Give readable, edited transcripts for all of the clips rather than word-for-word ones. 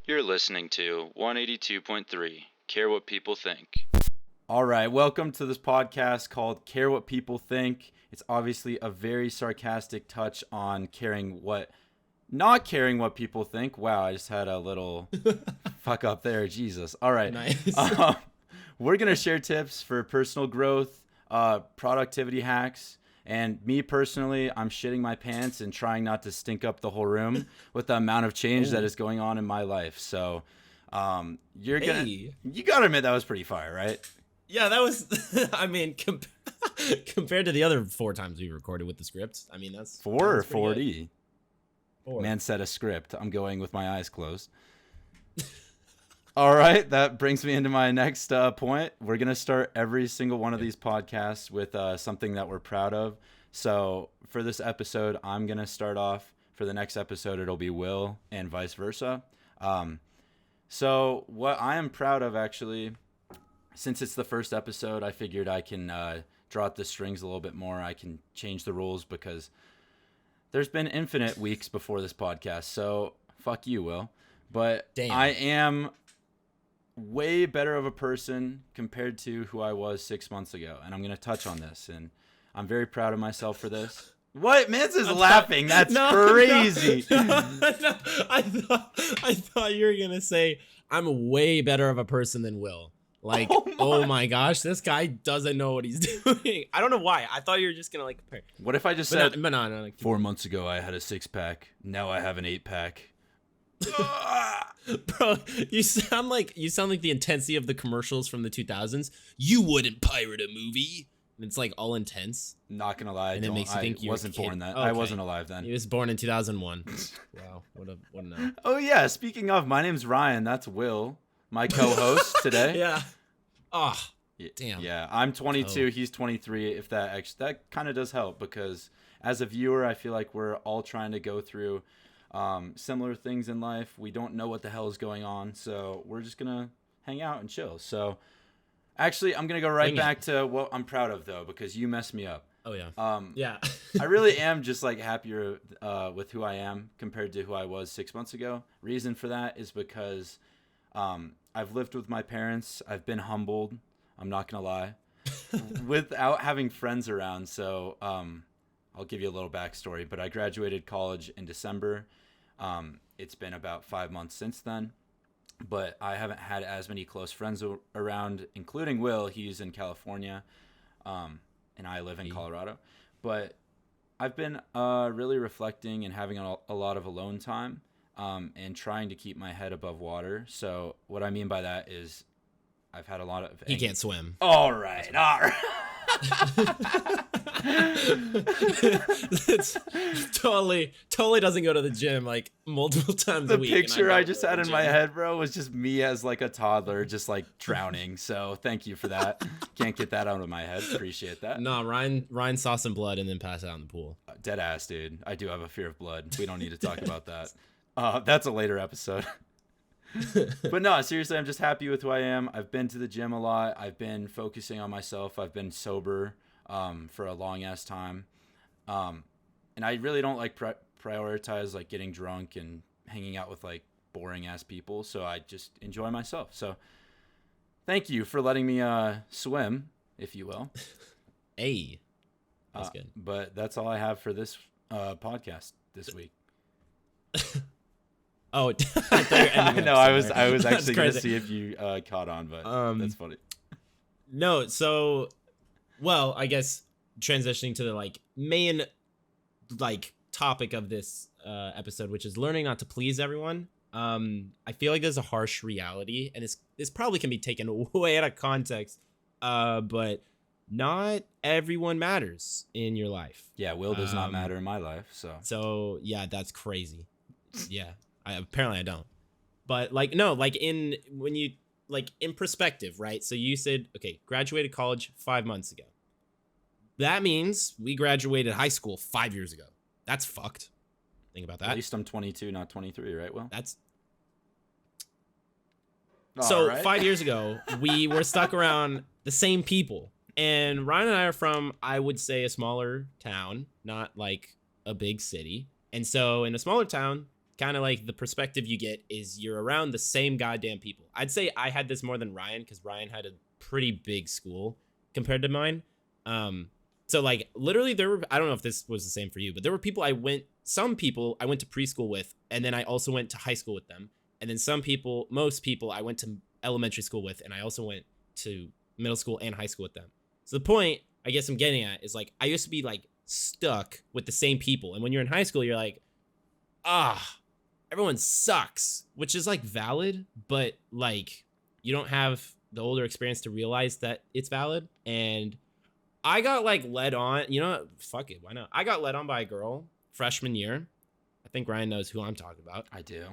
You're listening to 182.3, Care What People Think. All right, welcome to this podcast called Care What People Think. It's obviously a very sarcastic touch on not caring what people think. Wow, I just had a little fuck up there. Jesus. All right. Nice. We're going to share tips for personal growth, productivity hacks, and me personally, I'm shitting my pants and trying not to stink up the whole room with the amount of change that is going on in my life. So you got to admit that was pretty fire, right? Yeah, that was, I mean, compared to the other 4 times we recorded with the script, I mean, that's 4 or 40. Good. 4. Man said a script. I'm going with my eyes closed. All right, that brings me into my next point. We're going to start every single one of these podcasts with something that we're proud of. So for this episode, I'm going to start off. For the next episode, it'll be Will and vice versa. So what I am proud of, actually, since it's the first episode, I figured I can draw out the strings a little bit more. I can change the rules because there's been infinite weeks before this podcast. So fuck you, Will. But damn. I am way better of a person compared to who I was 6 months ago. And I'm going to touch on this. And I'm very proud of myself for this. What? Mans is laughing. That's crazy. No. I thought you were going to say, I'm way better of a person than Will. Like, oh my gosh, this guy doesn't know what he's doing. I don't know why. I thought you were just going to like compare. What if I just said, no, 4 months ago I had a 6-pack. Now I have an 8-pack. Bro, you sound like the intensity of the commercials from the 2000s. You wouldn't pirate a movie. And it's like all intense. Not gonna lie, and it makes you think I wasn't born then. Okay. I wasn't alive then. He was born in 2001. Wow, what a no. Oh yeah, speaking of, my name's Ryan. That's Will, my co-host today. Yeah. Oh, damn. Yeah, I'm 22. He's 23. If that kind of does help, because as a viewer, I feel like we're all trying to go through similar things in life. We don't know what the hell is going on, so we're just gonna hang out and chill. So actually, I'm gonna go right back to what I'm proud of, though, because you messed me up. Oh yeah. Yeah. I really am just like happier with who I am compared to who I was 6 months ago. Reason for that is because I've lived with my parents. I've been humbled. I'm not gonna lie, without having friends around. So I'll give you a little backstory. But I graduated college in December. It's been about 5 months since then. But I haven't had as many close friends around, including Will. He's in California, and I live in Colorado. But I've been really reflecting and having a lot of alone time, and trying to keep my head above water. So what I mean by that is I've had a lot of... He can't swim. All right. It's totally doesn't go to the gym like multiple times a week. The picture I just had in my head, bro, was just me as like a toddler just like drowning. So thank you for that. Can't get that out of my head. Appreciate that. No, Ryan saw some blood and then passed out in the pool. Dead ass, dude. I do have a fear of blood. We don't need to talk about that. That's a later episode. But no, seriously, I'm just happy with who I am. I've been to the gym a lot. I've been focusing on myself. I've been sober for a long ass time. And I really don't like prioritize like getting drunk and hanging out with like boring ass people. So I just enjoy myself. So thank you for letting me swim, if you will. Hey, that's good. But that's all I have for this podcast this week. Oh, no, I was actually going to see if you caught on, but that's funny. No, so, well, I guess transitioning to the like main like topic of this episode, which is learning not to please everyone. I feel like there's a harsh reality, and this probably can be taken way out of context, but not everyone matters in your life. Yeah, Will does not matter in my life, so. So yeah, that's crazy. Yeah. Apparently I don't, but like, no, like in perspective, right? So you said, okay, graduated college 5 months ago. That means we graduated high school 5 years ago. That's fucked. Think about that. At least I'm 22, not 23, right, Will? That's All so right. 5 years ago, we were stuck around the same people. And Ryan and I are from, I would say, a smaller town, not like a big city. And so in a smaller town, kind of like the perspective you get is you're around the same goddamn people. I'd say I had this more than Ryan because Ryan had a pretty big school compared to mine. So like literally there were, I don't know if this was the same for you, but there were people some people I went to preschool with, and then I also went to high school with them. And then most people I went to elementary school with, and I also went to middle school and high school with them. So the point I guess I'm getting at is like, I used to be like stuck with the same people. And when you're in high school, you're like, everyone sucks, which is like valid, but like you don't have the older experience to realize that it's valid. And I got like led on, fuck it, why not? I got led on by a girl freshman year. I think Ryan knows who I'm talking about. I do.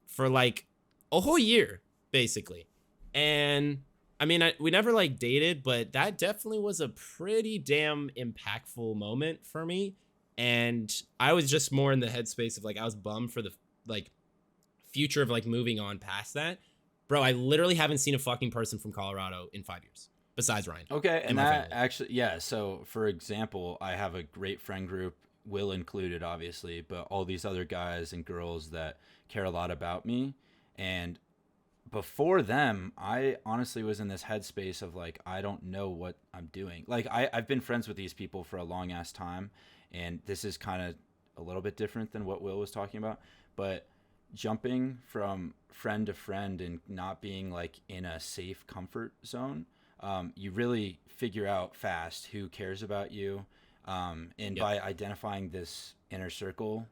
For like a whole year, basically. And I mean, we never like dated, but that definitely was a pretty damn impactful moment for me. And I was just more in the headspace of like, I was bummed for the like future of like moving on past that. Bro, I literally haven't seen a fucking person from Colorado in 5 years besides Ryan. Okay. And that actually, yeah. So for example, I have a great friend group, Will included, obviously, but all these other guys and girls that care a lot about me. And before them, I honestly was in this headspace of like, I don't know what I'm doing. Like I've been friends with these people for a long ass time, and this is kind of a little bit different than what Will was talking about, but jumping from friend to friend and not being like in a safe comfort zone, you really figure out fast who cares about you. And by identifying this inner circle,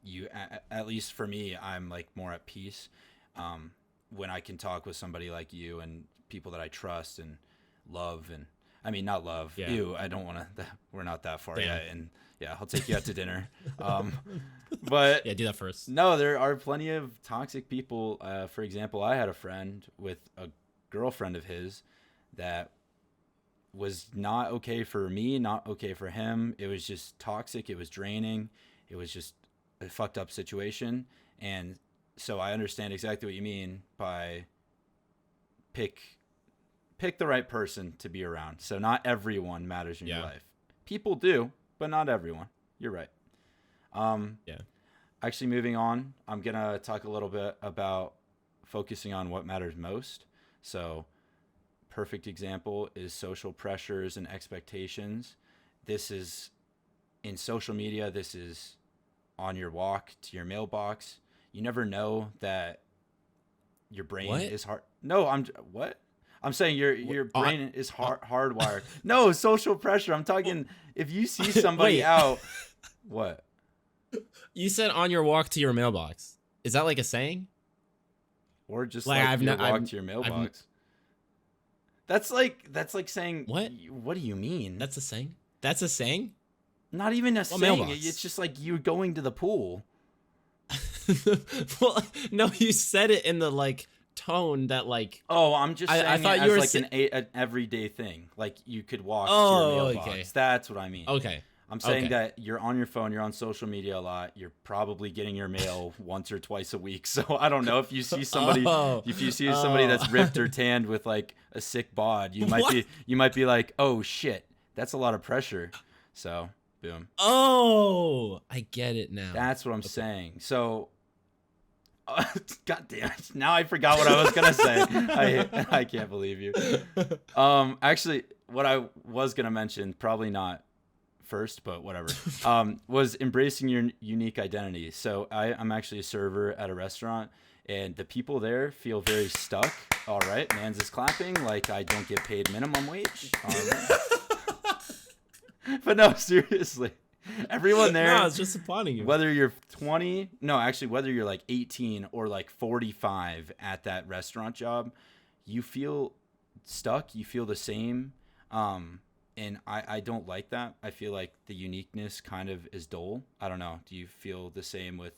you, at least for me, I'm like more at peace. When I can talk with somebody like you and people that I trust and love, and I mean, not love you. I don't want to, we're not that far yet. And yeah, I'll take you out to dinner. But yeah, do that first. No, there are plenty of toxic people. For example, I had a friend with a girlfriend of his that was not okay for me, not okay for him. It was just toxic. It was draining. It was just a fucked up situation. And so I understand exactly what you mean by pick the right person to be around. So not everyone matters in your life. People do, but not everyone. You're right. Actually, moving on, I'm going to talk a little bit about focusing on what matters most. So perfect example is social pressures and expectations. This is in social media. This is on your walk to your mailbox. You never know that your brain is hard. No, I'm saying your brain is hardwired. No, social pressure. I'm talking if you see somebody out. What? You said on your walk to your mailbox. Is that like a saying? Or just like your walk to your mailbox. That's like saying what? What do you mean? That's a saying? That's a saying? Not even a saying. Mailbox? It's just like you're going to the pool. Well, no, you said it in the like tone that like. Oh, I'm just saying I thought you were like an everyday thing. Like you could walk to your mailbox. Okay. That's what I mean. Okay. I'm saying that you're on your phone, you're on social media a lot. You're probably getting your mail once or twice a week. So I don't know if you see somebody, somebody that's ripped or tanned with like a sick bod, you might be like, oh shit, that's a lot of pressure. So boom. Oh, I get it now. That's what I'm saying. So, God damn it. Now I forgot what I was gonna say. I can't believe you. Actually, what I was gonna mention, probably not first, but whatever, was embracing your unique identity. So I'm actually a server at a restaurant, and the people there feel very stuck. All right, Mans is clapping like I don't get paid minimum wage. All right. But no, seriously, everyone there. No, it's just applauding you. Whether you're 20, no, actually, whether you're like 18 or like 45 at that restaurant job, you feel stuck. You feel the same. And I don't like that. I feel like the uniqueness kind of is dull. I don't know. Do you feel the same with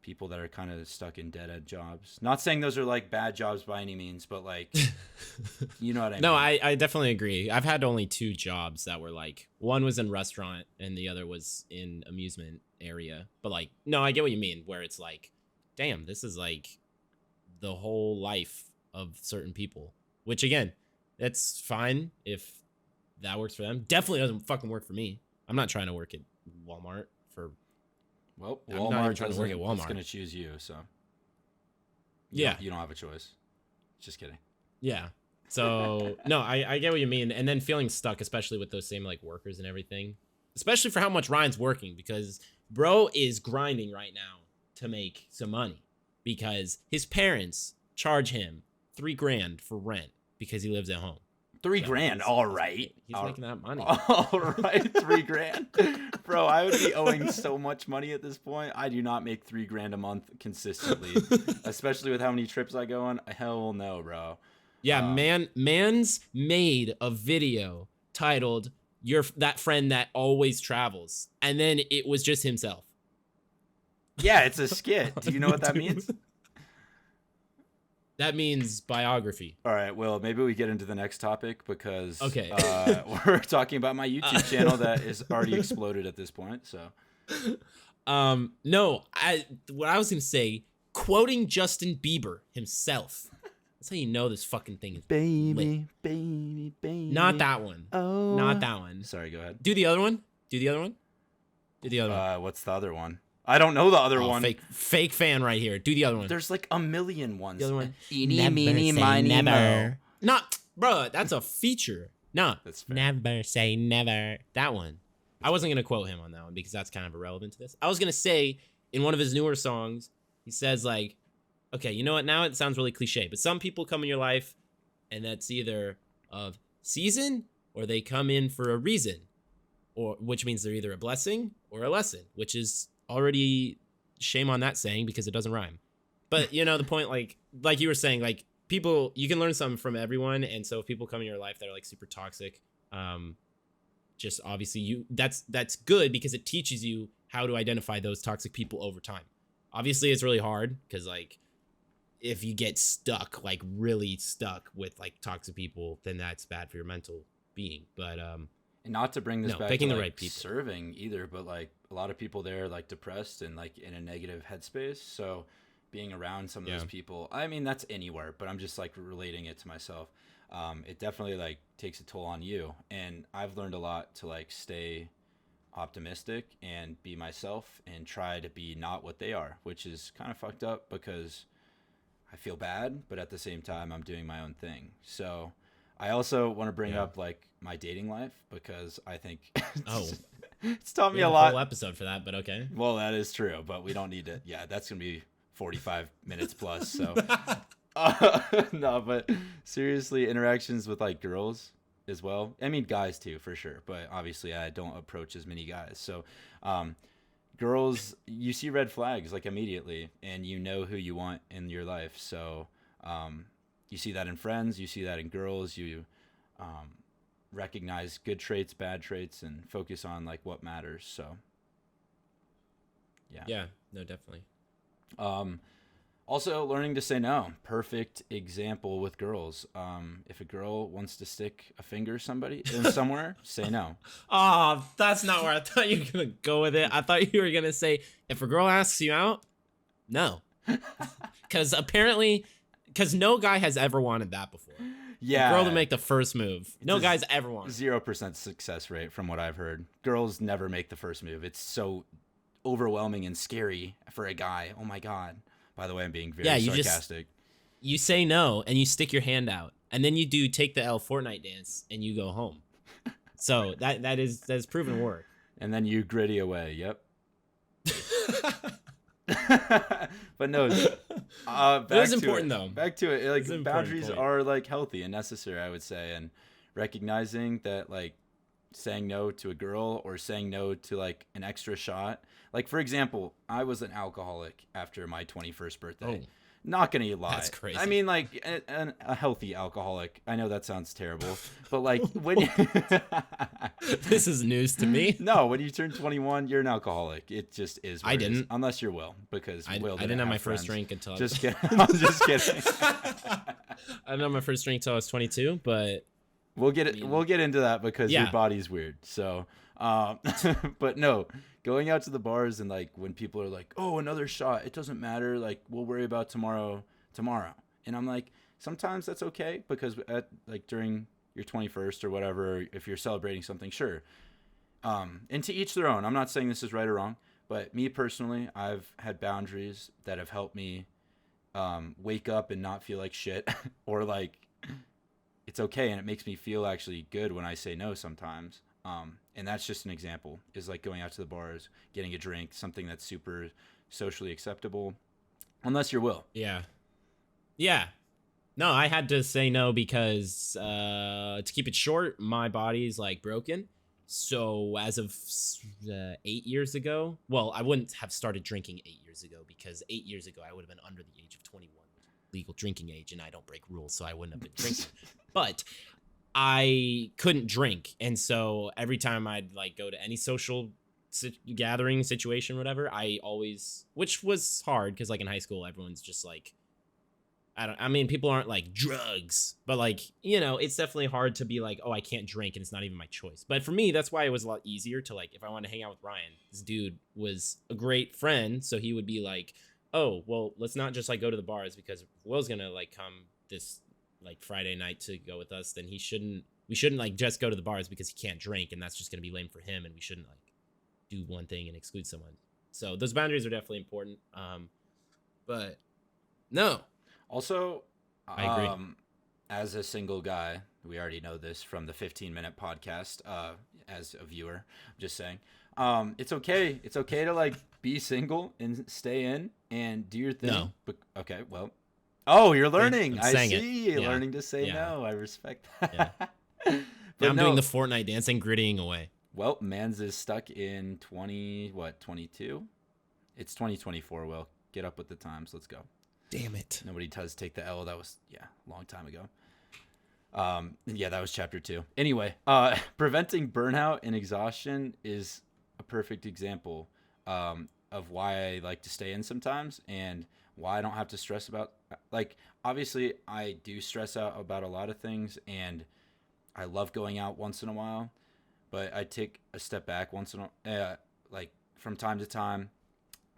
people that are kind of stuck in dead-end jobs? Not saying those are like bad jobs by any means, but like, you know what I mean? No, I definitely agree. I've had only 2 jobs that were like, one was in restaurant and the other was in amusement area. But like, no, I get what you mean, where it's like, damn, this is like the whole life of certain people, which again, that's fine if that works for them. Definitely doesn't fucking work for me. I'm not trying to work at Walmart for Well, I'm not even Walmart trying to work at It's Walmart. going to choose you, so Yeah. you don't have a choice. Just kidding. Yeah. So no, I get what you mean. And then feeling stuck, especially with those same like workers and everything, especially for how much Ryan's working, because bro is grinding right now to make some money because his parents charge him $3,000 for rent because he lives at home. $3,000. All right. He's making that money. All right. $3,000. Bro, I would be owing so much money at this point. I do not make $3,000 a month consistently, especially with how many trips I go on. Hell no, bro. Yeah, man's made a video titled "You're that friend that always travels," and then it was just himself. Yeah, it's a skit. Do you know what that means? That means biography. All right, well, maybe we get into the next topic because Okay. We're talking about my YouTube channel that is already exploded at this point. So, no, what I was gonna say, quoting Justin Bieber himself. That's how you know this fucking thing is lit. baby. Not that one. Oh, Not that one. Sorry, go ahead. Do the other one. Do the other one. What's the other one? I don't know the other one. Fake fan right here. Do the other one. There's like a million ones. The other one. Eeny, meeny, miny, mo. Not, bro. That's a feature. No. That's fair. Never say never. That one. I wasn't gonna quote him on that one because that's kind of irrelevant to this. I was gonna say in one of his newer songs, he says like, okay, you know what? Now it sounds really cliche, but some people come in your life, and that's either of season or they come in for a reason, or which means they're either a blessing or a lesson, which is already shame on that saying because it doesn't rhyme. But you know the point, like you were saying, like people, you can learn something from everyone, and so if people come in your life that are like super toxic, just obviously that's good because it teaches you how to identify those toxic people over time. Obviously, it's really hard because like if you get stuck, like really stuck with like toxic people, then that's bad for your mental being. But And not to bring this back picking to the like right people. serving either, but like a lot of people there are like depressed and like in a negative headspace. So being around some of those people, I mean, that's anywhere, but I'm just like relating it to myself. It definitely like takes a toll on you. And I've learned a lot to like stay optimistic and be myself and try to be not what they are, which is kind of fucked up because I feel bad, but at the same time, I'm doing my own thing. So I also want to bring up like my dating life because I think it's taught me a lot. Whole episode for that, but okay. Well, that is true, but we don't need it. Yeah, that's gonna be 45 minutes plus. So no, but seriously, interactions with like girls as well. I mean, guys too, for sure. But obviously, I don't approach as many guys. So girls, you see red flags like immediately, and you know who you want in your life. So you see that in friends, you see that in girls. You recognize good traits, bad traits, and focus on like what matters. So yeah, no, definitely. Also learning to say no. Perfect example with girls. If a girl wants to stick a finger somebody in somewhere, say no. Oh, that's not where I thought you were gonna go with it. I thought you were gonna say if a girl asks you out, no, because no guy has ever wanted that before. Yeah, a girl to make the first move. No guy's ever wanted. 0% success rate from what I've heard. Girls never make the first move. It's so overwhelming and scary for a guy. Oh my god. By the way, I'm being very sarcastic. You say no and you stick your hand out, and then you do take the L Fortnite dance and you go home. So that is proven work. And then you gritty away. Yep. But no, it was important though. Back to it. Like boundaries are like healthy and necessary, I would say, and recognizing that like saying no to a girl or saying no to like an extra shot. Like for example, I was an alcoholic after my 21st birthday. Oh, not gonna lie. That's crazy. I mean, like a healthy alcoholic. I know that sounds terrible, but like when you this is news to me. No, when you turn 21, you're an alcoholic. It just is. I didn't, unless you're Will, because I Will didn't have my friends. first drink until. Just kidding. I'm just kidding. I didn't have my first drink until I was 22, but we'll get it. We'll get into that because your body's weird. So, but no, going out to the bars and like when people are like, "Oh, another shot," it doesn't matter. Like we'll worry about tomorrow. And I'm like, sometimes that's okay because at like during your 21st or whatever, if you're celebrating something, sure. And to each their own. I'm not saying this is right or wrong, But me personally, I've had boundaries that have helped me wake up and not feel like shit, or like it's okay, and it makes me feel actually good when I say no sometimes. And that's just an example, is like going out to the bars, getting a drink, something that's super socially acceptable, unless you're Will. Yeah. Yeah. No, I had to say no because to keep it short, my body's like broken. So as of 8 years ago, well, I wouldn't have started drinking 8 years ago, because 8 years ago I would have been under the age of 21, legal drinking age, and I don't break rules, so I wouldn't have been drinking. But I couldn't drink, and so every time I'd like go to any social gathering situation, whatever, I always, which was hard because like in high school, everyone's just like, I mean, people aren't like drugs, but like, you know, it's definitely hard to be like, oh, I can't drink and it's not even my choice. But for me, that's why it was a lot easier to like, if I wanted to hang out with Ryan, this dude was a great friend. So he would be like, oh, well, let's not just like go to the bars, because if Will's gonna like come this like Friday night to go with us, then we shouldn't like just go to the bars because he can't drink, and that's just gonna be lame for him, and we shouldn't like do one thing and exclude someone. So those boundaries are definitely important. But no. Also, I agree. As a single guy, we already know this from the 15-minute podcast. As a viewer, I'm just saying, it's okay. It's okay to like be single and stay in and do your thing. No. Okay. Well. Oh, you're learning. I'm I saying see. it. Yeah. Learning to say Yeah. no. I respect that. Yeah. But Now I'm no, doing the Fortnite dance and grittying away. Well, Mans is stuck in 22? It's 2024. Will, get up with the times. Let's go. Damn it. Nobody does take the L. That was, a long time ago. That was chapter 2. Anyway, preventing burnout and exhaustion is a perfect example of why I like to stay in sometimes, and why I don't have to stress about, like, obviously I do stress out about a lot of things, and I love going out once in a while, but I take a step back once in a like from time to time.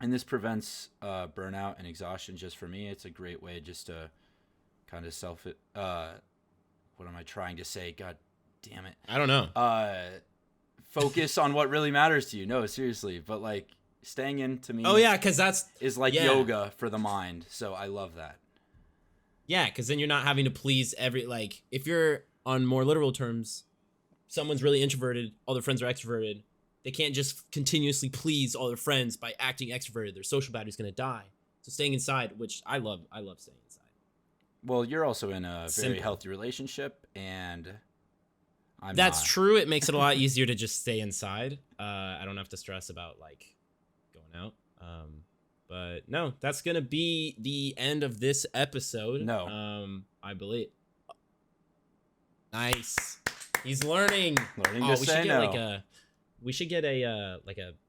And this prevents burnout and exhaustion. Just for me, it's a great way just to kind of what am I trying to say? God damn it. I don't know. Focus on what really matters to you. No, seriously. But like staying in to me. Oh yeah, because is like yoga for the mind. So I love that. Yeah, because then you're not having to please like if you're on more literal terms, someone's really introverted, all their friends are extroverted. They can't just continuously please all their friends by acting extroverted. Their social battery's going to die. So staying inside, which I love staying inside. Well, you're also in a very healthy relationship, and That's true. It makes it a lot easier to just stay inside. I don't have to stress about like going out. But no, that's going to be the end of this episode. No. I believe. Nice. He's learning. Learning to say no. We should get a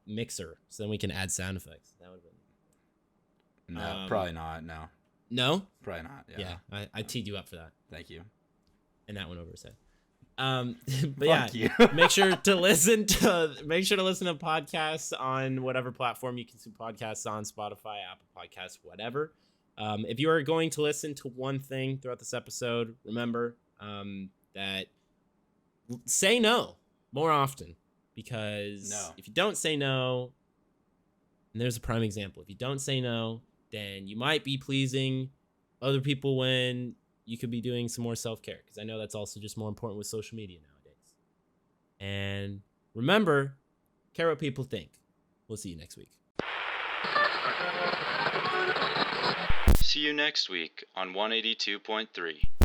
mixer, so then we can add sound effects. That would have been. No, probably not. No. No? Probably not. Yeah. I teed you up for that. Thank you. And that went over his head. But Fuck yeah, you. make sure to listen to podcasts on whatever platform you consume podcasts on, Spotify, Apple Podcasts, whatever. If you are going to listen to one thing throughout this episode, remember that say no more often. Because if you don't say no, and there's a prime example, if you don't say no, then you might be pleasing other people when you could be doing some more self-care. Because I know that's also just more important with social media nowadays. And remember, care what people think. We'll see you next week. See you next week on 182.3.